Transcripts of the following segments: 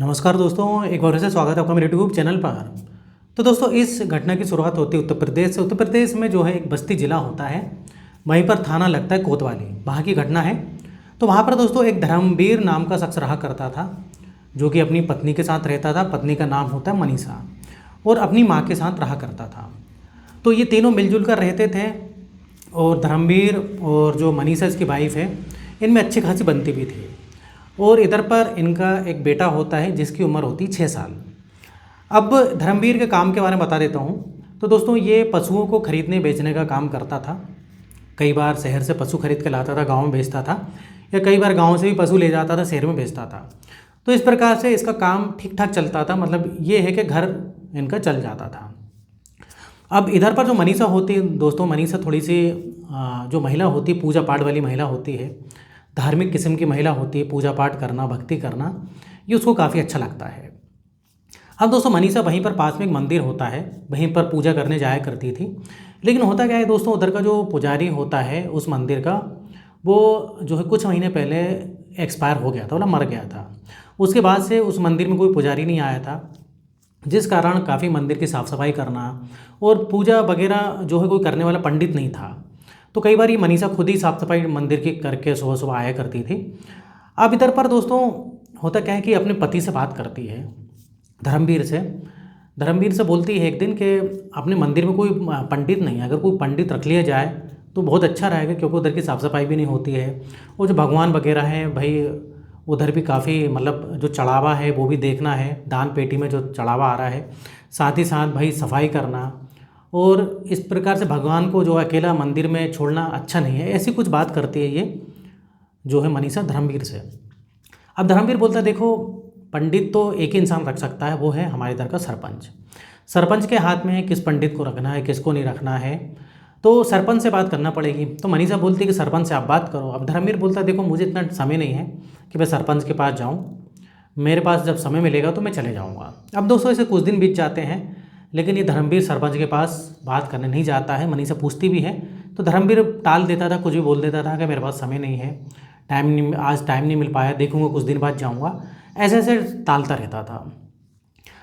नमस्कार दोस्तों, एक बार फिर से स्वागत है आपका मेरे यूट्यूब चैनल पर। तो दोस्तों, इस घटना की शुरुआत होती है उत्तर प्रदेश से। उत्तर प्रदेश में जो है एक बस्ती ज़िला होता है, वहीं पर थाना लगता है कोतवाली, वहाँ की घटना है। तो वहाँ पर दोस्तों एक धर्मवीर नाम का शख्स रहा करता था, जो कि अपनी पत्नी के साथ रहता था। पत्नी का नाम होता है मनीषा, और अपनी माँ के साथ रहा करता था। तो ये तीनों मिलजुल कर रहते थे, और धर्मवीर और जो मनीषा इसकी वाइफ है, इनमें अच्छी खासी बनती भी थी। और इधर पर इनका एक बेटा होता है जिसकी उम्र होती है 6 साल। अब धर्मवीर के काम के बारे में बता देता हूँ। तो दोस्तों, ये पशुओं को खरीदने बेचने का काम करता था। कई बार शहर से पशु खरीद के लाता था, गांव में बेचता था, या कई बार गांव से भी पशु ले जाता था, शहर में बेचता था। तो इस प्रकार से इसका काम ठीक ठाक चलता था। मतलब ये है कि घर इनका चल जाता था। अब इधर पर जो मनीषा होती है दोस्तों, मनीषा थोड़ी सी जो महिला होती है, पूजा पाठ वाली महिला होती है, धार्मिक किस्म की महिला होती है। पूजा पाठ करना, भक्ति करना, ये उसको काफ़ी अच्छा लगता है। अब दोस्तों, मनीषा वहीं पर पास में एक मंदिर होता है, वहीं पर पूजा करने जाया करती थी। लेकिन होता क्या है दोस्तों, उधर का जो पुजारी होता है उस मंदिर का, वो जो है कुछ महीने पहले एक्सपायर हो गया था, मतलब मर गया था। उसके बाद से उस मंदिर में कोई पुजारी नहीं आया था, जिस कारण काफ़ी मंदिर की साफ़ सफाई करना और पूजा वगैरह जो है कोई करने वाला पंडित नहीं था। तो कई बार ये मनीषा खुद ही साफ़ सफाई मंदिर की करके सुबह सुबह आया करती थी। अब इधर पर दोस्तों होता क्या है कि अपने पति से बात करती है, धर्मवीर से। धर्मवीर से बोलती है एक दिन कि अपने मंदिर में कोई पंडित नहीं है, अगर कोई पंडित रख लिया जाए तो बहुत अच्छा रहेगा, क्योंकि उधर की साफ़ सफाई भी नहीं होती है। और जो भगवान वगैरह हैं भाई, उधर भी काफ़ी मतलब जो चढ़ावा है वो भी देखना है, दान पेटी में जो चढ़ावा आ रहा है, साथ ही साथ भाई सफाई करना। और इस प्रकार से भगवान को जो अकेला मंदिर में छोड़ना अच्छा नहीं है। ऐसी कुछ बात करती है ये जो है मनीषा धर्मवीर से। अब धर्मवीर बोलता है, देखो पंडित तो एक ही इंसान रख सकता है, वो है हमारे इधर का सरपंच। सरपंच के हाथ में है किस पंडित को रखना है, किसको नहीं रखना है। तो सरपंच से बात करना पड़ेगी। तो मनीषा बोलती है कि सरपंच से आप बात करो। अब धर्मवीर बोलता है, देखो मुझे इतना समय नहीं है कि मैं सरपंच के पास जाऊँ, मेरे पास जब समय मिलेगा तो मैं चले जाऊँगा। अब दोस्तों, ऐसे कुछ दिन बीत जाते हैं, लेकिन ये धर्मवीर सरपंच के पास बात करने नहीं जाता है। मनीषा पूछती भी है तो धर्मवीर टाल देता था, कुछ भी बोल देता था कि मेरे पास समय नहीं है, टाइम नहीं, आज टाइम नहीं मिल पाया, देखूंगा कुछ दिन बाद जाऊंगा। ऐसे ऐसे टालता रहता था।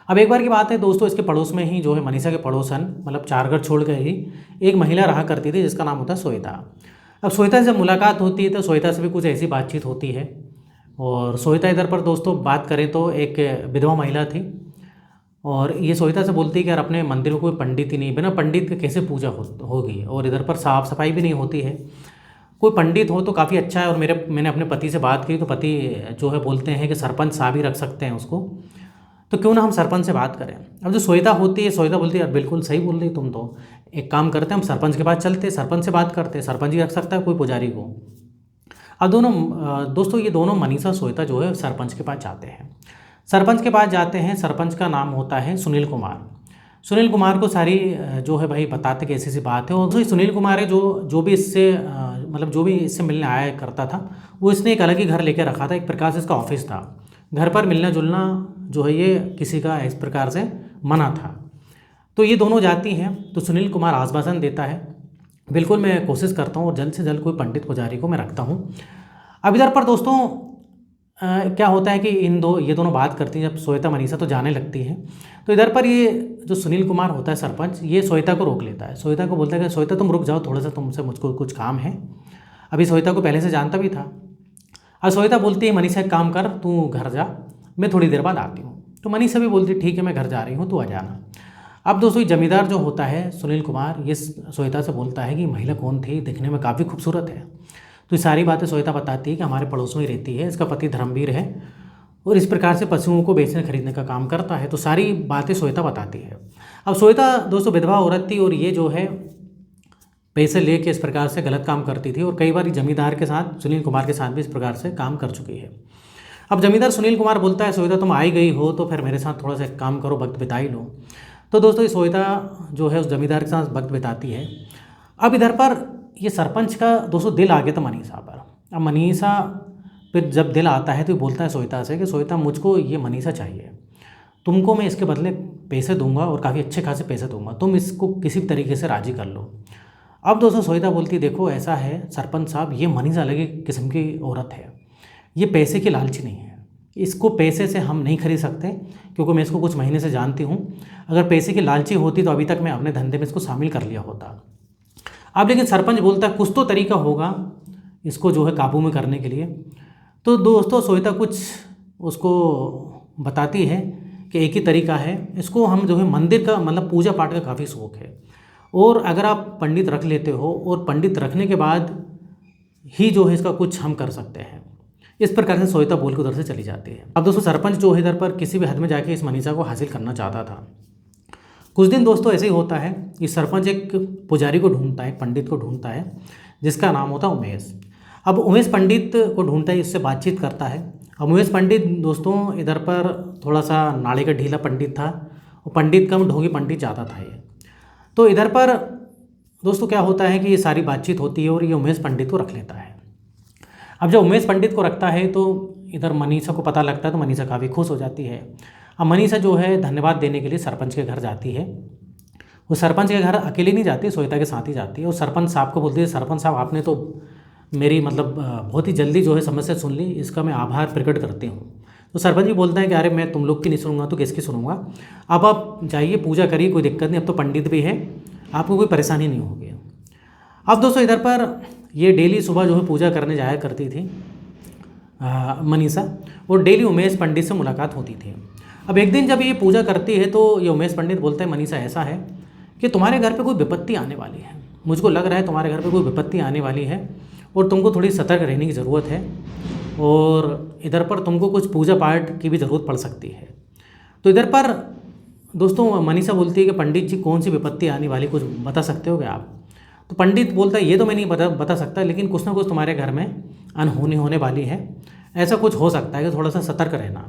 अब एक बार की बात है दोस्तों, इसके पड़ोस में ही जो है मनीषा के पड़ोसन, मतलब 4 घर छोड़ कर ही एक महिला रहा करती थी जिसका नाम होता है श्वेता। अब श्वेता से जब मुलाकात होती है तो श्वेता से भी कुछ ऐसी बातचीत होती है। और श्वेता इधर पर दोस्तों बात करें तो एक विधवा महिला थी। और ये श्वेता से बोलती है कि यार अपने मंदिर में कोई पंडित ही नहीं, बिना पंडित के कैसे पूजा होगी, और इधर पर साफ़ सफाई भी नहीं होती है। कोई पंडित हो तो काफ़ी अच्छा है। और मैंने अपने पति से बात की तो पति जो है बोलते हैं कि सरपंच साहब ही रख सकते हैं उसको, तो क्यों ना हम सरपंच से बात करें। अब जो श्वेता होती है, श्वेता बोलती है यार बिल्कुल सही बोल रही तुम तो, एक काम करते हैं हम सरपंच के पास चलते, सरपंच से बात करते, सरपंच ही रख सकता है कोई पुजारी को। अब दोनों दोस्तों, ये दोनों मनीषा श्वेता जो है सरपंच के पास जाते हैं। सरपंच के पास जाते हैं, सरपंच का नाम होता है सुनील कुमार। सुनील कुमार को सारी जो है भाई बताते कि ऐसी सी बात है। और जो सुनील कुमार है, जो भी इससे मतलब जो भी इससे मिलने आया करता था, वो इसने एक अलग ही घर लेके रखा था। एक प्रकार से इसका ऑफिस था। घर पर मिलना जुलना जो है ये किसी का इस प्रकार से मना था। तो ये दोनों जाती हैं तो सुनील कुमार आश्वासन देता है, बिल्कुल मैं कोशिश करता हूँ और जल्द से जल्द कोई पंडित पुजारी को मैं रखता हूँ। अब इधर पर दोस्तों क्या होता है कि ये दोनों बात करती हैं। जब श्वेता मनीषा तो जाने लगती है, तो इधर पर ये जो सुनील कुमार होता है सरपंच, ये श्वेता को रोक लेता है। श्वेता को बोलता है कि श्वेता तुम रुक जाओ थोड़ा सा, तुमसे मुझको कुछ काम है। अभी श्वेता को पहले से जानता भी था। अब श्वेता बोलती है मनीषा एक काम कर, तू घर जा, मैं थोड़ी देर बाद आती हूँ। तो मनीषा भी बोलती ठीक है मैं घर जा रही हूँ, तू आ जाना। अब दोस्तों, ये जमींदार जो होता है सुनील कुमार, ये श्वेता से बोलता है कि महिला कौन थी, दिखने में काफ़ी खूबसूरत है। तो ये सारी बातें श्वेता बताती है कि हमारे पड़ोस में ही रहती है, इसका पति धर्मवीर है और इस प्रकार से पशुओं को बेचने खरीदने का काम करता है। तो सारी बातें श्वेता बताती है। अब श्वेता दोस्तों विधवा औरत थी, और ये जो है पैसे लेके इस प्रकार से गलत काम करती थी। और कई बार जमींदार के साथ, सुनील कुमार के साथ भी इस प्रकार से काम कर चुकी है। अब जमींदार सुनील कुमार बोलता है, श्वेता तुम आई गई हो तो फिर मेरे साथ थोड़ा सा काम करो, वक्त बिता ही लो। तो दोस्तों, ये श्वेता जो है उस जमींदार के साथ वक्त बिताती है। अब इधर पर ये सरपंच का दोस्तों दिल आ गया था मनीषा पर। अब मनीषा फिर जब दिल आता है तो बोलता है श्वेता से कि श्वेता मुझको ये मनीषा चाहिए, तुमको मैं इसके बदले पैसे दूंगा और काफ़ी अच्छे खासे पैसे दूंगा, तुम इसको किसी भी तरीके से राज़ी कर लो। अब दोस्तों श्वेता बोलती देखो ऐसा है सरपंच साहब, ये मनीषा अलग ही किस्म की औरत है, ये पैसे की लालची नहीं है, कि इसको पैसे से हम नहीं खरीद सकते, क्योंकि मैं इसको कुछ महीने से जानती हूँ। अगर पैसे की लालची होती तो अभी तक मैं अपने धंधे में इसको शामिल कर लिया होता। अब लेकिन सरपंच बोलता है कुछ तो तरीका होगा इसको जो है काबू में करने के लिए। तो दोस्तों श्वेता कुछ उसको बताती है कि एक ही तरीका है, इसको हम जो है मंदिर का मतलब पूजा पाठ का काफ़ी शौक है, और अगर आप पंडित रख लेते हो और पंडित रखने के बाद ही जो है इसका कुछ हम कर सकते हैं। इस प्रकार से श्वेता बोल के उधर से चली जाती है। अब दोस्तों सरपंच जो है इधर पर किसी भी हद में जाके इस मनीषा को हासिल करना चाहता था। कुछ दिन दोस्तों ऐसे ही होता है कि सरपंच एक पुजारी को ढूंढता है, एक पंडित को ढूंढता है जिसका नाम होता है उमेश। अब उमेश पंडित को ढूंढता है, इससे बातचीत करता है। अब उमेश पंडित दोस्तों इधर पर थोड़ा सा नाड़े का ढीला पंडित था, और पंडित कम ढोंगी पंडित ज़्यादा था ये। तो इधर पर दोस्तों क्या होता है कि ये सारी बातचीत होती है और ये उमेश पंडित को रख लेता है। अब जब उमेश पंडित को रखता है तो इधर मनीषा को पता लगता है, तो मनीषा काफ़ी खुश हो जाती है। अब मनीषा जो है धन्यवाद देने के लिए सरपंच के घर जाती है। वो सरपंच के घर अकेले नहीं जाती, श्वेता के साथ ही जाती है, और सरपंच साहब को बोलती है सरपंच साहब आपने तो मेरी मतलब बहुत ही जल्दी जो है समस्या सुन ली, इसका मैं आभार प्रकट करती हूँ। तो सरपंच भी बोलता है कि अरे मैं तुम लोग की नहीं सुनूंगा तो किसकी सुनूंगा, अब आप जाइए पूजा करिए, कोई दिक्कत नहीं, अब तो पंडित भी है, आपको कोई परेशानी नहीं होगी। अब दोस्तों इधर पर ये डेली सुबह जो है पूजा करने जाया करती थी मनीषा, और डेली उमेश पंडित से मुलाकात होती थी। अब एक दिन जब ये पूजा करती है तो ये उमेश पंडित बोलता है मनीषा ऐसा है कि तुम्हारे घर पे कोई विपत्ति आने वाली है, मुझको लग रहा है तुम्हारे घर पे कोई विपत्ति आने वाली है और तुमको थोड़ी सतर्क रहने की ज़रूरत है, और इधर पर तुमको कुछ पूजा पाठ की भी ज़रूरत पड़ सकती है। तो इधर पर दोस्तों मनीषा बोलती है कि पंडित जी कौन सी विपत्ति आने वाली, कुछ बता सकते हो क्या आप? तो पंडित बोलता है ये तो मैं नहीं बता सकता, लेकिन कुछ ना कुछ तुम्हारे घर में अनहोनी होने वाली है, ऐसा कुछ हो सकता है कि थोड़ा सा सतर्क रहना।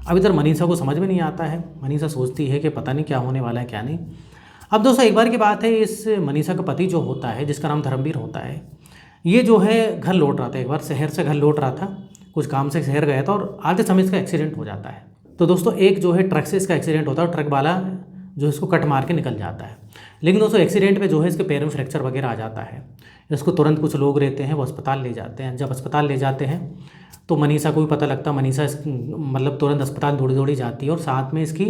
अब इधर मनीषा को समझ में नहीं आता है, मनीषा सोचती है कि पता नहीं क्या होने वाला है क्या नहीं। अब दोस्तों एक बार की बात है, इस मनीषा का पति जो होता है जिसका नाम धर्मवीर होता है, ये जो है घर लौट रहा था, एक बार शहर से घर लौट रहा था, कुछ काम से शहर गया था और आधे समय इसका एक्सीडेंट हो जाता है। तो दोस्तों एक जो है ट्रक से इसका एक्सीडेंट होता है और ट्रक वाला जो इसको कट मार के निकल जाता है। लेकिन दोस्तों एक्सीडेंट में जो है इसके पैर में फ्रैक्चर वगैरह आ जाता है। इसको तुरंत कुछ लोग रहते हैं वो अस्पताल ले जाते हैं। जब अस्पताल ले जाते हैं तो मनीषा को भी पता लगता, मनीषा मतलब तुरंत अस्पताल दौड़ी दौड़ी जाती है, और साथ में इसकी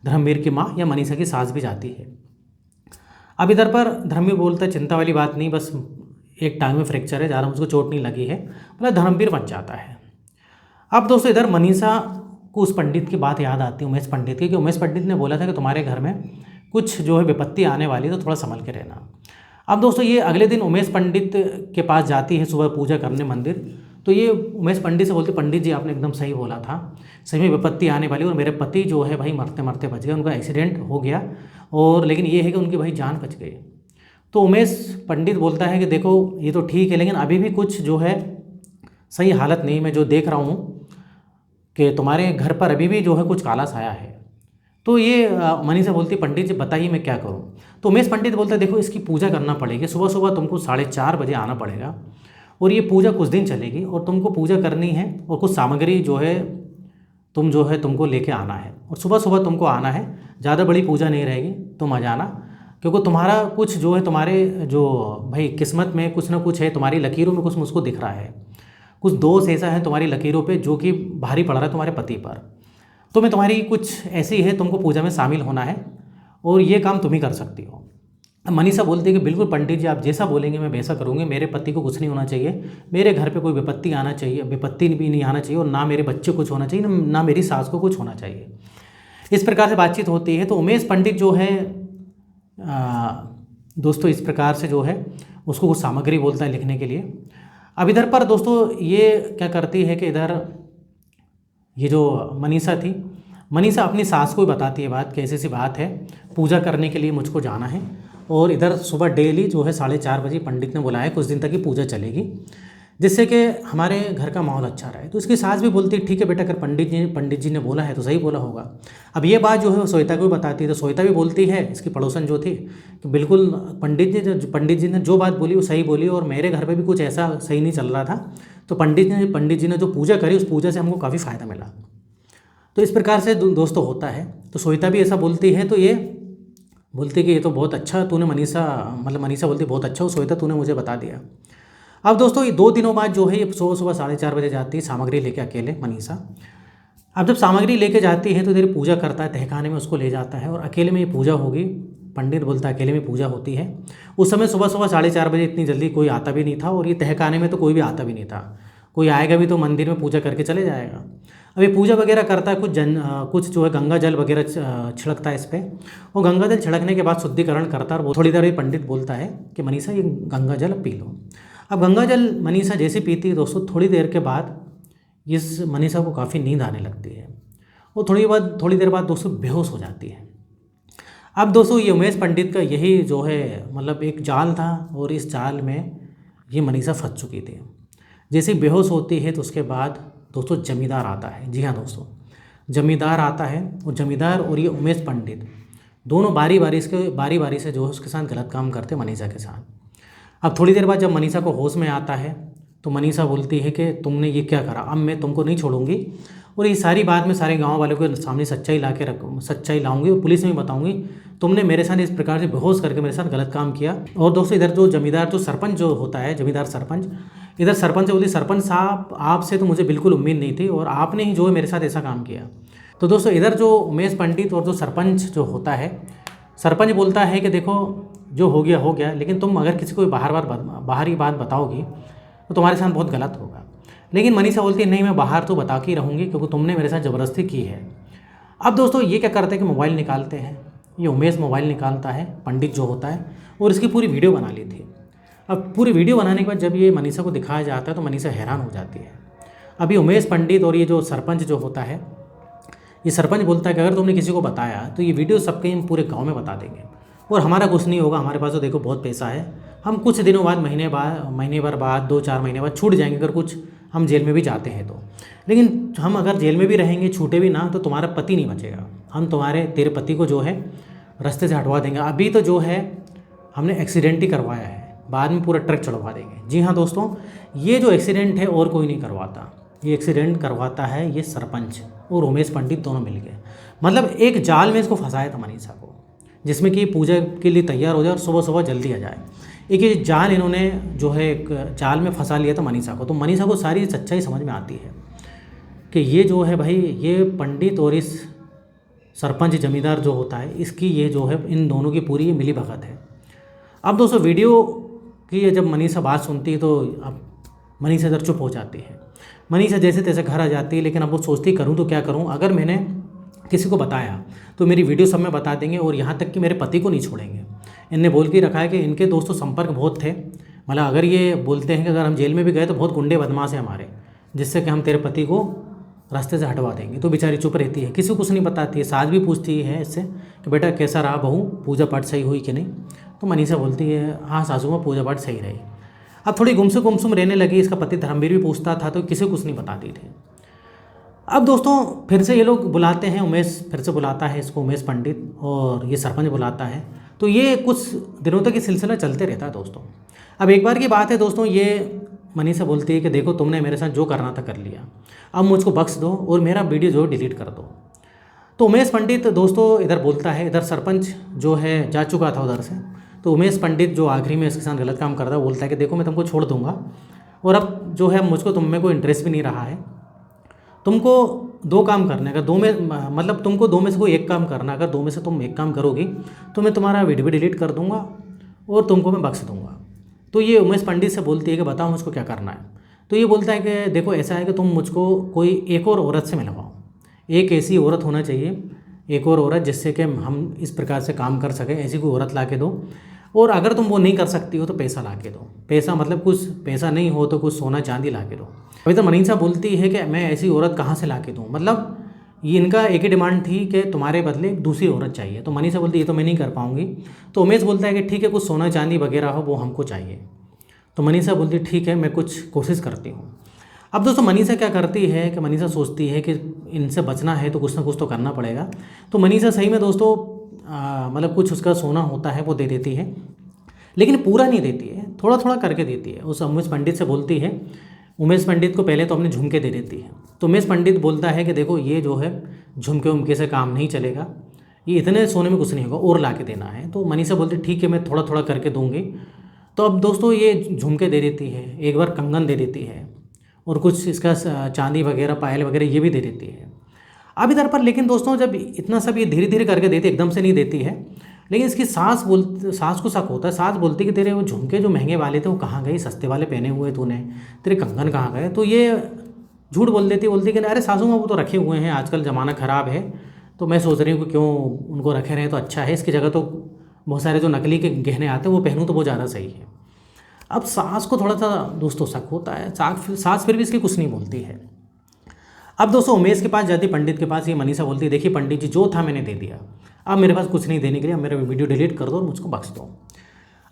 धर्मवीर की माँ या मनीषा की सास भी जाती है। अब इधर पर धर्मवीर बोलता है चिंता वाली बात नहीं, बस एक टांग में फ्रैक्चर है, ज़्यादा मुझको चोट नहीं लगी है, मतलब धर्मवीर बच जाता है। अब दोस्तों इधर मनीषा को उस पंडित की बात याद आती है, उमेश पंडित की, कि उमेश पंडित ने बोला था कि तुम्हारे घर में कुछ जो है विपत्ति आने वाली है, तो थोड़ा संभल के रहना। अब दोस्तों ये अगले दिन उमेश पंडित के पास जाती है सुबह पूजा करने मंदिर। तो ये उमेश पंडित से बोलते पंडित जी आपने एकदम सही बोला था, सही में विपत्ति आने वाली, और मेरे पति जो है भाई मरते मरते बच गए, उनका एक्सीडेंट हो गया, और लेकिन ये है कि उनकी भाई जान बच गई। तो उमेश पंडित बोलता है कि देखो ये तो ठीक है, लेकिन अभी भी कुछ जो है सही हालत नहीं, मैं जो देख रहा हूँ कि तुम्हारे घर पर अभी भी जो है कुछ काला साया है। तो ये मनीषा बोलती पंडित जी बताइए मैं क्या करूँ? तो उमेश पंडित बोलता है देखो इसकी पूजा करना पड़ेगी, सुबह सुबह तुमको 4:30 बजे आना पड़ेगा, और ये पूजा कुछ दिन चलेगी, और तुमको पूजा करनी है, और कुछ सामग्री जो है तुमको लेके आना है, और सुबह सुबह तुमको आना है, ज़्यादा बड़ी पूजा नहीं रहेगी, तुम आ जाना, क्योंकि तुम्हारा कुछ जो है तुम्हारे जो भाई किस्मत में कुछ ना कुछ है, तुम्हारी लकीरों में कुछ मुझको दिख रहा है, कुछ दोष ऐसा है तुम्हारी लकीरों पे जो कि भारी पड़ रहा है तुम्हारे पति पर। तो मैं तुम्हारी कुछ ऐसी है, तुमको पूजा में शामिल होना है, और ये काम तुम ही कर सकती हो। मनीषा बोलती है कि बिल्कुल पंडित जी आप जैसा बोलेंगे मैं वैसा करूँगी, मेरे पति को कुछ नहीं होना चाहिए, मेरे घर पे कोई विपत्ति आना चाहिए, विपत्ति भी नहीं आना चाहिए, और ना मेरे बच्चे कुछ होना चाहिए, ना मेरी सास को कुछ होना चाहिए। इस प्रकार से बातचीत होती है। तो उमेश पंडित जो है दोस्तों इस प्रकार से जो है उसको कुछ सामग्री बोलता है लिखने के लिए। अब इधर पर दोस्तों ये क्या करती है कि इधर ये जो मनीषा थी, मनीषा अपनी सास को बताती है बात, कैसी सी बात है, पूजा करने के लिए मुझको जाना है, और इधर सुबह डेली जो है 4:30 बजे पंडित ने बुलाया, कुछ दिन तक ये पूजा चलेगी, जिससे कि हमारे घर का माहौल अच्छा रहे। तो इसकी सास भी बोलती है ठीक है बेटा, अगर पंडित जी ने बोला है तो सही बोला होगा। अब ये बात जो है वो श्वेता को भी बताती है, तो श्वेता भी बोलती है, इसकी पड़ोसन जो थी, कि बिल्कुल पंडित जी ने जो बात बोली वो सही बोली, और मेरे घर पे भी कुछ ऐसा सही नहीं चल रहा था, तो पंडित जी ने जो पूजा करी उस पूजा से हमको काफ़ी फ़ायदा मिला। तो इस प्रकार से दोस्तों होता है। तो श्वेता भी ऐसा बोलती है, तो ये बोलती कि ये तो बहुत अच्छा तूने मनीषा बोलती बहुत अच्छा हो श्वेता, तूने मुझे बता दिया। अब दोस्तों ये 2 दिनों बाद जो है ये सुबह सुबह 4:30 बजे जाती है सामग्री लेके अकेले मनीषा। अब जब सामग्री लेके जाती है तो इधर पूजा करता है, तहखाने में उसको ले जाता है और अकेले में ये पूजा होगी। पंडित बोलता है अकेले में पूजा होती है। उस समय सुबह सुबह 4:30 बजे इतनी जल्दी कोई आता भी नहीं था और ये तहखाने में तो कोई भी आता भी नहीं था। कोई आएगा भी तो मंदिर में पूजा करके चले जाएगा। अब ये पूजा वगैरह करता है, कुछ जो है गंगा जल वगैरह छिड़कता है इस पर। वो गंगा जल छिड़कने के बाद शुद्धिकरण करता है और वो थोड़ी देर पंडित बोलता है कि मनीषा ये गंगा जल पी लो। अब गंगा जल मनीषा जैसे पीती है दोस्तों, थोड़ी देर के बाद इस मनीषा को काफ़ी नींद आने लगती है। वो थोड़ी देर बाद दोस्तों बेहोश हो जाती है। अब दोस्तों ये उमेश पंडित का यही जो है मतलब एक जाल था और इस जाल में ये मनीषा फंस चुकी थी। जैसे ही बेहोश होती है तो उसके बाद दोस्तों जमींदार आता है। जी हाँ दोस्तों, जमींदार आता है और जमींदार और ये उमेश पंडित दोनों बारी बारी से जो है उसके साथ गलत काम करते मनीषा के साथ। अब थोड़ी देर बाद जब मनीषा को होश में आता है तो मनीषा बोलती है कि तुमने ये क्या करा, अब मैं तुमको नहीं छोड़ूंगी और ये सारी बात मैं सारे गांव वालों के सामने सच्चाई लाऊंगी और पुलिस में बताऊंगी तुमने मेरे साथ इस प्रकार से बेहोश करके मेरे साथ गलत काम किया। और दोस्तों इधर जो जमींदार जो सरपंच जो होता है, जमींदार सरपंच, इधर सरपंच बोलती सरपंच साहब आपसे तो मुझे बिल्कुल उम्मीद नहीं थी और आपने ही जो है मेरे साथ ऐसा काम किया। तो दोस्तों इधर जो उमेश पंडित और जो सरपंच जो होता है, सरपंच बोलता है कि देखो जो हो गया, लेकिन तुम अगर किसी को बाहरी बात बताओगी तो तुम्हारे साथ बहुत गलत होगा। लेकिन मनीषा बोलती है नहीं, मैं बाहर तो बता के रहूँगी क्योंकि तुमने मेरे साथ ज़बरदस्ती की है। अब दोस्तों ये क्या करते हैं कि मोबाइल निकालते हैं। ये उमेश मोबाइल निकालता है, पंडित जो होता है, और इसकी पूरी वीडियो बना ली थी। अब पूरी वीडियो बनाने के बाद जब ये मनीषा को दिखाया जाता है तो मनीषा हैरान हो जाती है। अब ये उमेश पंडित और ये जो सरपंच जो होता है, ये सरपंच बोलता है कि अगर तुमने किसी को बताया तो ये वीडियो सबके हम पूरे गाँव में बता देंगे और हमारा कुछ नहीं होगा, हमारे पास तो देखो बहुत पैसा है, हम कुछ दिनों बाद महीने भर बाद 2-4 महीने बाद छूट जाएंगे अगर कुछ हम जेल में भी जाते हैं तो। लेकिन हम अगर जेल में भी रहेंगे, छूटे भी ना, तो तुम्हारा पति नहीं बचेगा, हम तेरे पति को जो है रास्ते से हटवा देंगे। अभी तो जो है हमने एक्सीडेंट ही करवाया है, बाद में पूरा ट्रक चढ़वा देंगे। जी हाँ दोस्तों, ये जो एक्सीडेंट है और कोई नहीं करवाता, ये एक्सीडेंट करवाता है ये सरपंच और उमेश पंडित दोनों मिल गए। मतलब एक जाल में इसको फंसाया था मनीषा को, जिसमें कि पूजा के लिए तैयार हो जाए और सुबह सुबह जल्दी आ जाए। एक ये जाल इन्होंने जो है एक जाल में फंसा लिया था मनीषा को। तो मनीषा को सारी सच्चाई समझ में आती है कि ये जो है भाई, ये पंडित और इस सरपंच जमींदार जो होता है, इसकी ये जो है इन दोनों की पूरी मिली भगत है। अब दोस्तों वीडियो की जब मनीषा बात सुनती है तो अब मनीषा इधर चुप हो जाती है। मनीषा जैसे तैसे घर आ जाती है, लेकिन अब वो सोचती करूँ तो क्या करूँ, अगर मैंने किसी को बताया तो मेरी वीडियो सब में बता देंगे और यहाँ तक कि मेरे पति को नहीं छोड़ेंगे। इनने बोल के रखा है कि इनके दोस्तों संपर्क बहुत थे, मतलब अगर ये बोलते हैं कि अगर हम जेल में भी गए तो बहुत गुंडे बदमाश हैं हमारे, जिससे कि हम तेरे पति को रास्ते से हटवा देंगे। तो बेचारी चुप रहती है, किसी को कुछ नहीं बताती है। सास भी पूछती है इससे कि बेटा कैसा रहा बहू, पूजा पाठ सही हुई कि नहीं। तो मनीषा बोलती है हाँ सासू माँ, पूजा पाठ सही रही। अब थोड़ी गुमसुम रहने लगी। इसका पति धर्मवीर भी पूछता था तो किसी को कुछ नहीं बताती थी। अब दोस्तों फिर से ये लोग बुलाते हैं, उमेश फिर से बुलाता है इसको, उमेश पंडित, और ये सरपंच बुलाता है। तो ये कुछ दिनों तक ये सिलसिला चलते रहता है दोस्तों। अब एक बार की बात है दोस्तों, ये मनीषा बोलती है कि देखो तुमने मेरे साथ जो करना था कर लिया, अब मुझको बख्श दो और मेरा वीडियो जो डिलीट कर दो। तो उमेश पंडित दोस्तों इधर बोलता है, इधर सरपंच जो है जा चुका था उधर से। तो उमेश पंडित जो आखिरी में इसके साथ गलत काम करता है बोलता है कि देखो मैं तुमको छोड़ दूंगा और अब जो है मुझको तुम में कोई इंटरेस्ट भी नहीं रहा है। तुमको 2 काम करने का, मतलब तुमको 2 में से कोई एक काम करना, अगर 2 में से तुम एक काम करोगी तो मैं तुम्हारा वीडियो भी डिलीट कर दूंगा और तुमको मैं बख्श दूंगा। तो ये उमेश पंडित से बोलती है कि बताओ मुझको क्या करना है। तो ये बोलता है कि देखो ऐसा है कि तुम मुझको कोई एक और औरत से मिलवाओ, एक ऐसी औरत होना चाहिए, एक और औरत जिससे कि हम इस प्रकार से काम कर सकें, ऐसी कोई औरत ला के दो। और अगर तुम वो नहीं कर सकती हो तो पैसा ला के दो, पैसा मतलब कुछ पैसा नहीं हो तो कुछ सोना चांदी ला के दो। अभी तो मनीषा बोलती है कि मैं ऐसी औरत कहाँ से ला के दूँ, मतलब ये इनका एक ही डिमांड थी कि तुम्हारे बदले दूसरी औरत चाहिए। तो मनीषा बोलती है ये तो मैं नहीं कर पाऊँगी। तो उमेश बोलता है कि ठीक है कुछ सोना चांदी वगैरह हो वो हमको चाहिए। तो मनीषा बोलती है ठीक है मैं कुछ कोशिश करती हूँ। अब दोस्तों मनीषा क्या करती है कि मनीषा सोचती है कि इनसे बचना है तो कुछ ना कुछ तो करना पड़ेगा। तो मनीषा सही में दोस्तों मतलब कुछ उसका सोना होता है वो दे देती है, लेकिन पूरा नहीं देती है, थोड़ा थोड़ा करके देती है। उस उमेश पंडित से बोलती है, उमेश पंडित को पहले तो अपने झुमके दे देती है। तो उमेश पंडित बोलता है कि देखो ये जो है झुमके उमके से काम नहीं चलेगा, ये इतने सोने में कुछ नहीं होगा और ला के देना है। तो मनीषा बोलती ठीक है मैं थोड़ा थोड़ा करके दूंगी। तो अब दोस्तों ये झुमके दे देती है, एक बार कंगन दे देती है और कुछ इसका चांदी वगैरह पायल वगैरह ये भी दे देती है। अब इधर पर लेकिन दोस्तों जब इतना सब ये धीरे धीरे करके देती, एकदम से नहीं देती है, लेकिन इसकी सास को शक होता है। सास बोलती कि तेरे वो झुमके जो महंगे वाले थे वो कहाँ गए, सस्ते वाले पहने हुए तूने, तेरे कंगन कहाँ गए। तो ये झूठ बोलती कि अरे सासू माँ वो तो रखे हुए हैं, आजकल ज़माना ख़राब है, तो मैं सोच रही हूँ कि क्यों उनको रखे रहें तो अच्छा है, इसकी जगह तो बहुत सारे जो नकली के गहने आते हैं वो पहनूँ तो वो ज़्यादा सही है। अब सास को थोड़ा सा दोस्तों शक होता है, सास फिर भी इसकी कुछ नहीं बोलती है। अब दोस्तों उमेश के पास जाती, पंडित के पास, ये मनीषा बोलती है देखिए पंडित जी जो था मैंने दे दिया, अब मेरे पास कुछ नहीं देने के लिए, अब मेरा वीडियो डिलीट कर दो और मुझको बख्श दो।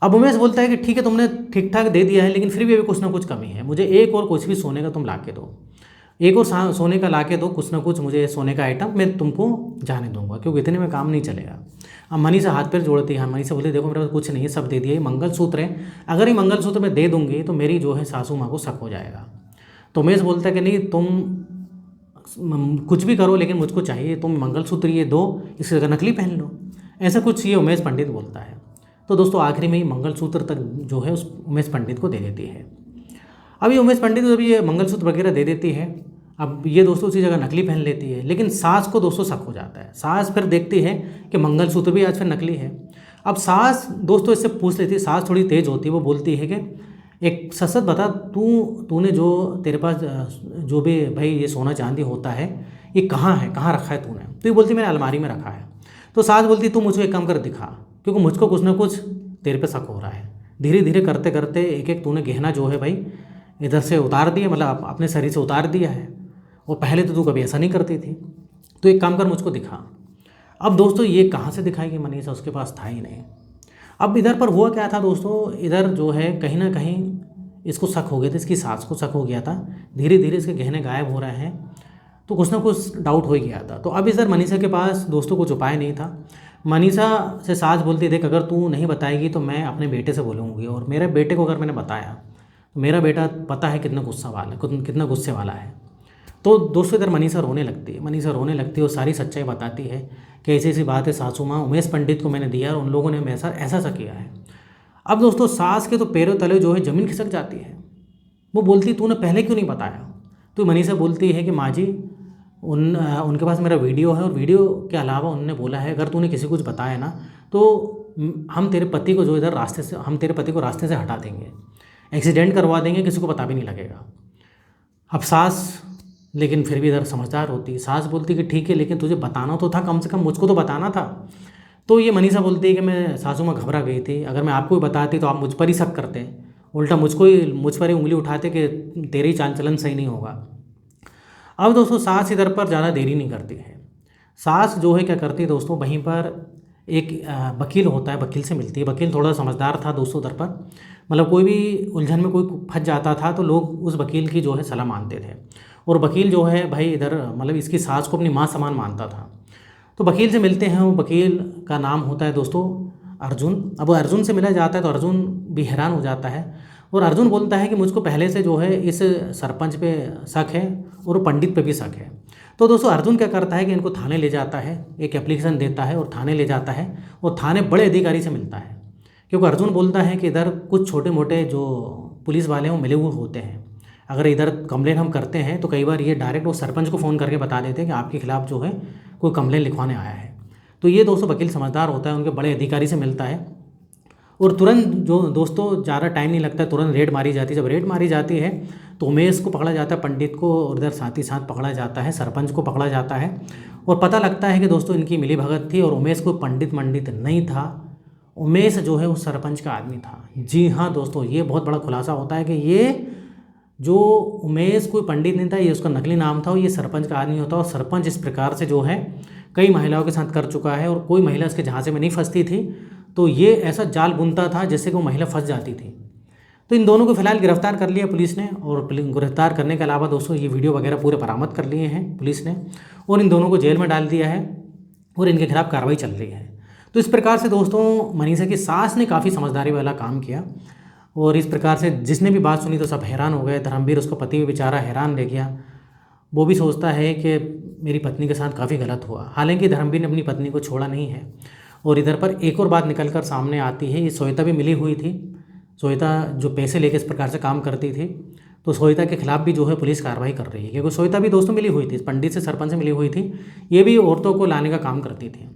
अब उमेश बोलता है कि ठीक है तुमने ठीक ठाक दे दिया है, लेकिन फिर भी अभी कुछ ना कुछ कमी है, मुझे एक और कुछ भी सोने का तुम ला के दो, एक और सोने का ला के दो, कुछ ना कुछ मुझे सोने का आइटम मैं तुमको जाने दूंगा, क्योंकि इतने में काम नहीं चलेगा। अब मनीषा हाथ पैर जोड़ती है, मनीषा बोलती देखो मेरे पास कुछ नहीं है, सब दे दिया, ये मंगलसूत्र है, अगर ये मंगलसूत्र मैं दे दूंगी तो मेरी जो है सासू माँ को शक हो जाएगा। तो उमेश बोलता है कि नहीं तुम कुछ भी करो लेकिन मुझको चाहिए, तुम मंगलसूत्र ये दो, इसकी जगह नकली पहन लो, ऐसा कुछ ये उमेश पंडित बोलता है। तो दोस्तों आखिरी में ये मंगलसूत्र तक जो है उस उमेश पंडित को दे देती है। अब ये उमेश पंडित जब ये मंगलसूत्र वगैरह दे देती है, अब ये दोस्तों उसी जगह नकली पहन लेती है, लेकिन सास को दोस्तों शक हो जाता है। सास फिर देखती है कि मंगलसूत्र भी आज फिर नकली है। अब सास दोस्तों इससे पूछ लेती है, सास थोड़ी तेज़ होती है, वो बोलती है कि एक सच सच बता, तूने जो तेरे पास जो भी भाई ये सोना चांदी होता है ये कहाँ है, कहाँ रखा है तूने। तो ये बोलती मैंने अलमारी में रखा है। तो सास बोलती तू मुझको एक काम कर दिखा, क्योंकि मुझको कुछ ना कुछ तेरे पे शक हो रहा है। धीरे धीरे करते करते एक एक तूने गहना जो है भाई इधर से उतार दिया, मतलब अपने शरीर से उतार दिया है, और पहले तो तू कभी ऐसा नहीं करती थी, तो एक काम कर मुझको दिखा। अब दोस्तों ये कहाँ से दिखाएगी मनीषा, उसके पास था ही नहीं। अब इधर पर हुआ क्या था दोस्तों, इधर जो है कहीं ना कहीं इसको शक हो गया था, इसकी सास को शक हो गया था, धीरे धीरे इसके गहने गायब हो रहे हैं, तो कुछ ना कुछ डाउट हो ही गया था। तो अब इधर मनीषा के पास दोस्तों कुछ उपाय नहीं था। मनीषा से सास बोलती देख अगर तू नहीं बताएगी तो मैं अपने बेटे से बोलूँगी, और मेरे बेटे को अगर मैंने बताया तो मेरा बेटा पता है कितना गुस्सा वाला है, कितना गुस्से वाला है। तो दोस्तों इधर मनीषा रोने लगती है, मनीषा रोने लगती है और सारी सच्चाई बताती है कि ऐसी ऐसी बात है सासू माँ, उमेश पंडित को मैंने दिया और उन लोगों ने मेरे साथ ऐसा सा किया है। अब दोस्तों सास के तो पैरों तले जो है ज़मीन खिसक जाती है। वो बोलती तूने पहले क्यों नहीं बताया। तो मनीषा बोलती है कि माँ जी उनके पास मेरा वीडियो है, और वीडियो के अलावा उन्होंने बोला है अगर तूने किसी को कुछ बताया ना तो हम तेरे पति को जो इधर रास्ते से, हम तेरे पति को रास्ते से हटा देंगे, एक्सीडेंट करवा देंगे, किसी को पता भी नहीं लगेगा। अब सास लेकिन फिर भी इधर समझदार होती, सास बोलती कि ठीक है लेकिन तुझे बताना तो था, कम से कम मुझको तो बताना था। तो ये मनीषा बोलती है कि मैं सासू माँ घबरा गई थी, अगर मैं आपको भी बताती तो आप मुझ पर ही शक करते, उल्टा मुझ पर ही उंगली उठाते कि तेरी चाल चलन सही नहीं होगा। अब दोस्तों सास इधर पर ज़्यादा देरी नहीं करती है। सास जो है क्या करती है दोस्तों, वहीं पर एक वकील होता है, वकील से मिलती है। वकील थोड़ा समझदार था दोस्तों उधर पर, मतलब कोई भी उलझन में कोई फंस जाता था तो लोग उस वकील की जो है सलाह मानते थे, और वकील जो है भाई इधर मतलब इसकी सास को अपनी माँ समान मानता था। तो वकील से मिलते हैं, वो वकील का नाम होता है दोस्तों अर्जुन। अब अर्जुन से मिला जाता है तो अर्जुन भी हैरान हो जाता है, और अर्जुन बोलता है कि मुझको पहले से जो है इस सरपंच पे शक है और पंडित पे भी शक है। तो दोस्तों अर्जुन क्या करता है कि इनको थाने ले जाता है, एक एप्लीकेशन देता है और थाने ले जाता है, और थाने बड़े अधिकारी से मिलता है, क्योंकि अर्जुन बोलता है कि इधर कुछ छोटे मोटे जो पुलिस वाले हैं वो मिले हुए होते हैं, अगर इधर कंप्लेन हम करते हैं तो कई बार ये डायरेक्ट वो सरपंच को फ़ोन करके बता देते हैं कि आपके खिलाफ़ जो है कोई कंप्लेन लिखवाने आया है। तो ये दोस्तों वकील समझदार होता है, उनके बड़े अधिकारी से मिलता है, और तुरंत जो दोस्तों ज़्यादा टाइम नहीं लगता है, तुरंत रेड मारी जाती है। जब रेड मारी जाती है तो उमेश को पकड़ा जाता है, पंडित को, और इधर साथ ही साथ पकड़ा जाता है, सरपंच को पकड़ा जाता है, और पता लगता है कि दोस्तों इनकी मिली भगत थी, और उमेश को पंडित नहीं था, उमेश जो है उस सरपंच का आदमी था। जी हाँ दोस्तों, ये बहुत बड़ा खुलासा होता है कि ये जो उमेश कोई पंडित नहीं था, ये उसका नकली नाम था, और ये सरपंच का आदमी होता, और सरपंच इस प्रकार से जो है कई महिलाओं के साथ कर चुका है, और कोई महिला इसके झांसे में नहीं फंसती थी, तो ये ऐसा जाल बुनता था जिससे कि वो महिला फंस जाती थी। तो इन दोनों को फिलहाल गिरफ्तार कर लिया पुलिस ने, और गिरफ्तार करने के अलावा दोस्तों ये वीडियो वगैरह पूरे बरामद कर लिए हैं पुलिस ने, और इन दोनों को जेल में डाल दिया है, और इनके खिलाफ कार्रवाई चल रही है। तो इस प्रकार से दोस्तों मनीषा की सास ने काफ़ी समझदारी वाला काम किया, और इस प्रकार से जिसने भी बात सुनी तो सब हैरान हो गए। धर्मवीर, उसका पति भी बेचारा हैरान रह गया, वो भी सोचता है कि मेरी पत्नी के साथ काफ़ी गलत हुआ। हालांकि धर्मवीर ने अपनी पत्नी को छोड़ा नहीं है। और इधर पर एक और बात निकल कर सामने आती है, ये श्वेता भी मिली हुई थी श्वेता जो पैसे लेके इस प्रकार से काम करती थी, तो श्वेता के खिलाफ भी जो है पुलिस कार्रवाई कर रही है, क्योंकि श्वेता भी दोस्तों मिली हुई थी, पंडित से सरपंच से मिली हुई थी, ये भी औरतों को लाने का काम करती थी।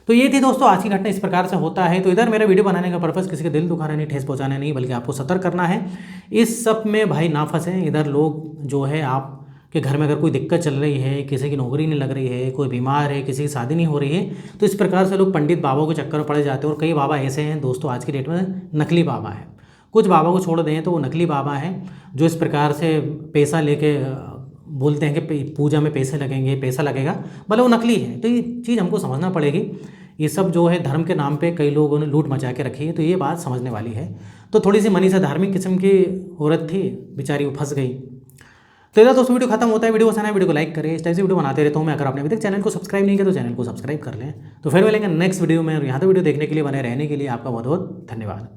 तो ये थी दोस्तों आज की घटना, इस प्रकार से होता है। तो इधर मेरा वीडियो बनाने का पर्पज़ किसी का दिल दुखाना नहीं, ठेस पहुंचाना नहीं, बल्कि आपको सतर्क करना है। इस सब में भाई ना फंसें। इधर लोग जो है आपके घर में अगर कोई दिक्कत चल रही है, किसी की नौकरी नहीं लग रही है, कोई बीमार है, किसी की शादी नहीं हो रही है, तो इस प्रकार से लोग पंडित बाबा के चक्कर में पड़े जाते हैं। और कई बाबा ऐसे हैं दोस्तों आज की डेट में नकली बाबा है। कुछ बाबा को छोड़ दें तो वो नकली बाबा हैं, जो इस प्रकार से पैसा लेके बोलते हैं कि पूजा में पैसे लगेंगे, पैसा लगेगा, भले वो नकली है। तो ये चीज़ हमको समझना पड़ेगी। ये सब जो है धर्म के नाम पे कई लोगों ने लूट मचा के रखी है, तो ये बात समझने वाली है। तो थोड़ी सी मनीषा धार्मिक किस्म की औरत थी, बेचारी वो फंस गई। तो इधर दोस्तों वीडियो खत्म होता है। वीडियो पसंद है वीडियो को लाइक करें, इस टाइप से वीडियो बनाते रहता हूँ मैं। अगर आपने अभी तक चैनल को सब्सक्राइब नहीं किया तो चैनल को सब्सक्राइब कर लें। तो फिर मिलेंगे नेक्स्ट वीडियो में, और यहाँ तो वीडियो देखने के लिए, बने रहने के लिए आपका बहुत बहुत धन्यवाद।